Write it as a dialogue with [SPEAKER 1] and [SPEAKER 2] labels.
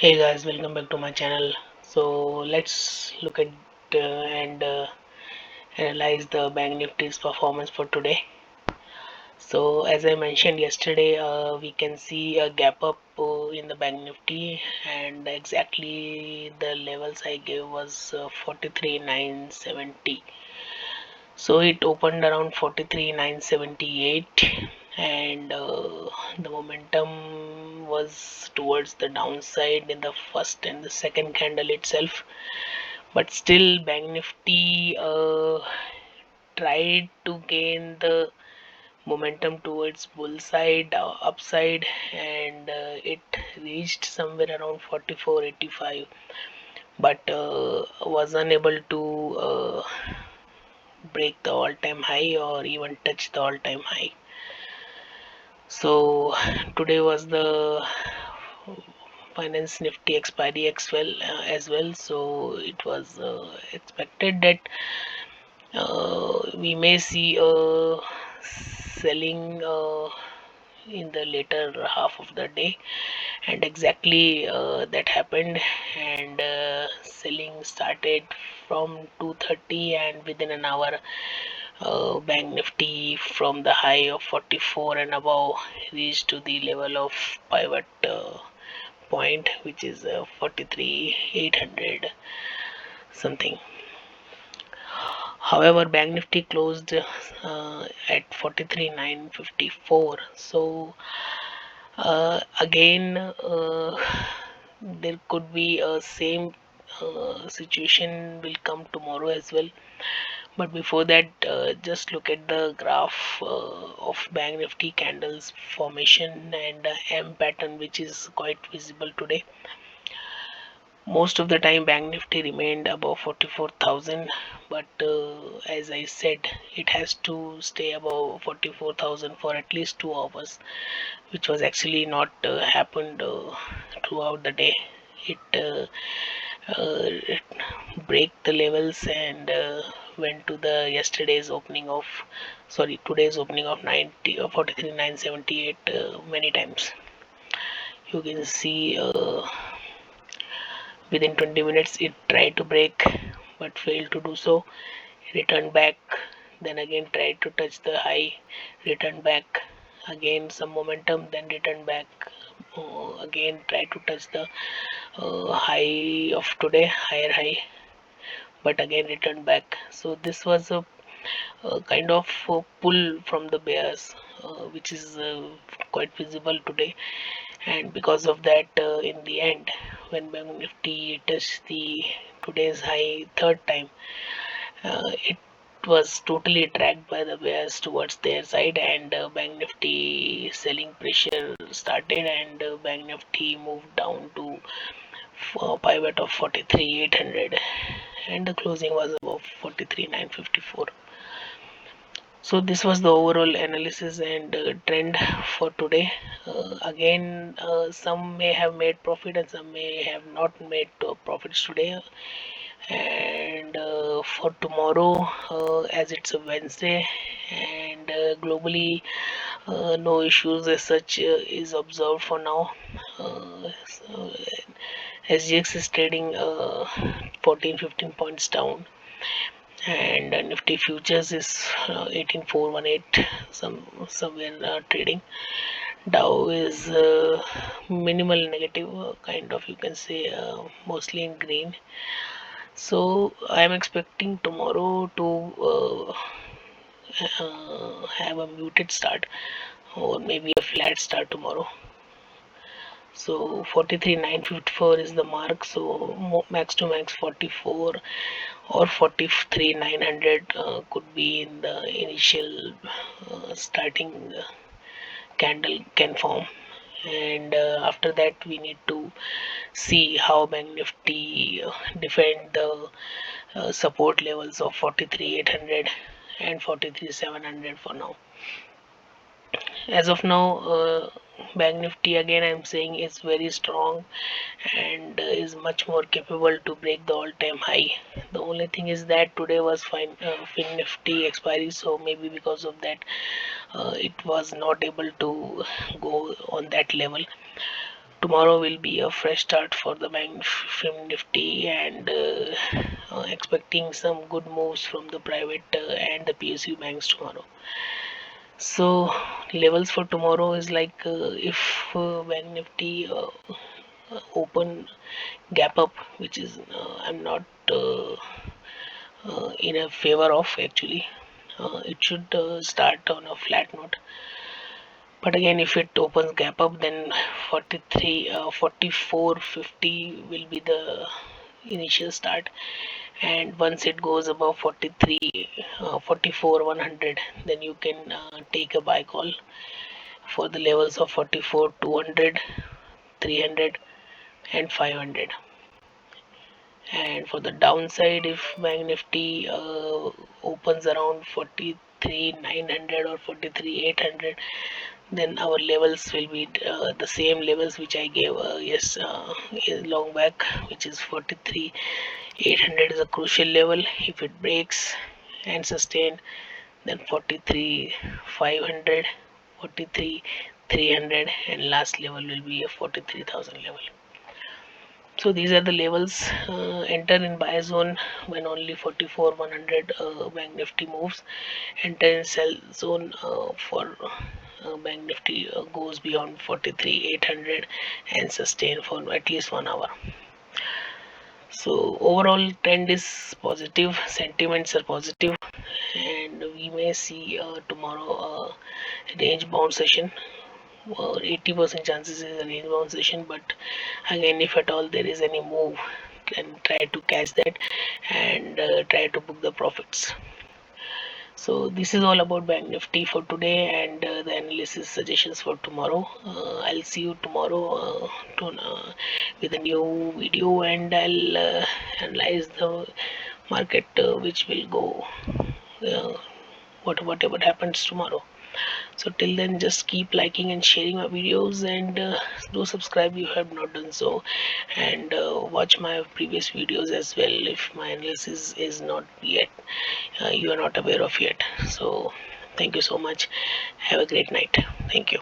[SPEAKER 1] Hey guys, welcome back to my channel. So let's look at and analyze the Bank Nifty's performance for today. So as I mentioned yesterday, we can see a gap up in the Bank Nifty, and exactly the levels I gave was 43,970. So it opened around 43,978, and the momentum was towards the downside in the first and the second candle itself. But still, Bank Nifty tried to gain the momentum towards bull side, upside, and it reached somewhere around 44.85, but was unable to break the all-time high or even touch the all-time high. So today was the finance nifty expiry as well, so it was expected that we may see selling in the later half of the day, and exactly that happened, and selling started from 2:30, and within an hour Bank Nifty from the high of 44 and above reached to the level of pivot point, which is 43,800 something. However, Bank Nifty closed at 43,954. So again, there could be a same situation will come tomorrow as well. But before that, just look at the graph of Bank Nifty candles formation and M pattern, which is quite visible today. Most of the time Bank Nifty remained above 44,000, but as I said, it has to stay above 44,000 for at least 2 hours, which was actually not happened throughout the day. It break the levels and went to the today's opening of 90 or 43,978 many times. You can see within 20 minutes it tried to break but failed to do so, returned back, then again tried to touch the high, returned back, again some momentum, then returned back, again tried to touch the high of today, higher high, but again returned back. So this was a kind of pull from the bears, which is quite visible today. And because of that, in the end, when Bank Nifty touched the today's high third time, it was totally dragged by the bears towards their side, and Bank Nifty selling pressure started, and Bank Nifty moved down to pivot of 43,800, and the closing was above 43,954. So this was the overall analysis and trend for today. Again, some may have made profit and some may have not made profits today. And for tomorrow, as it's a Wednesday, and globally no issues as such is observed for now. So SGX is trading 14-15 points down, and Nifty futures is 18,418 somewhere trading. Dow is minimal negative, kind of, you can say, mostly in green. So I am expecting tomorrow to have a muted start or maybe a flat start tomorrow. So 43,954 is the mark. So max to max 44 or 43,900 could be in the initial starting candle can form. And after that, we need to see how Bank Nifty defend the support levels of 43,800 and 43,700 for now. As of now, Bank Nifty, again I'm saying, is very strong and is much more capable to break the all-time high. The only thing is that today was fine fin Nifty expiry, so maybe because of that it was not able to go on that level. tomorrow will be a fresh start for the bank nifty, and expecting some good moves from the private and the PSU banks tomorrow. So levels for tomorrow is like, if bank nifty open gap up, which is I'm not in a favor of actually. It should start on a flat note, but again if it opens gap up, then 43 44.50 will be the initial start, and once it goes above 43 44 100, then you can take a buy call for the levels of 44 200 300 and 500. And for the downside, if bank nifty opens around 43 900 or 43 800, then our levels will be the same levels which I gave long back, which is 43 800 is a crucial level. If it breaks and sustain, then 43 500, 43 300, and last level will be a 43,000 level. So these are the levels. Enter in buy zone when only 44 100 bank nifty moves. Enter in sell zone for bank nifty goes beyond 43 800 and sustain for at least 1 hour. So overall trend is positive, sentiments are positive, and we may see tomorrow range bound session. 80% chances is a range bound session, but again if at all there is any move, then try to catch that and try to book the profits. So this is all about bank nifty for today, and the analysis suggestions for tomorrow. I'll see you tomorrow with a new video, and I'll analyze the market, which will go uh, whatever happens tomorrow. So till then, just keep liking and sharing my videos, and do subscribe if you have not done so, and watch my previous videos as well if my analysis is not yet you are not aware of yet. So thank you so much. Have a great night. Thank you.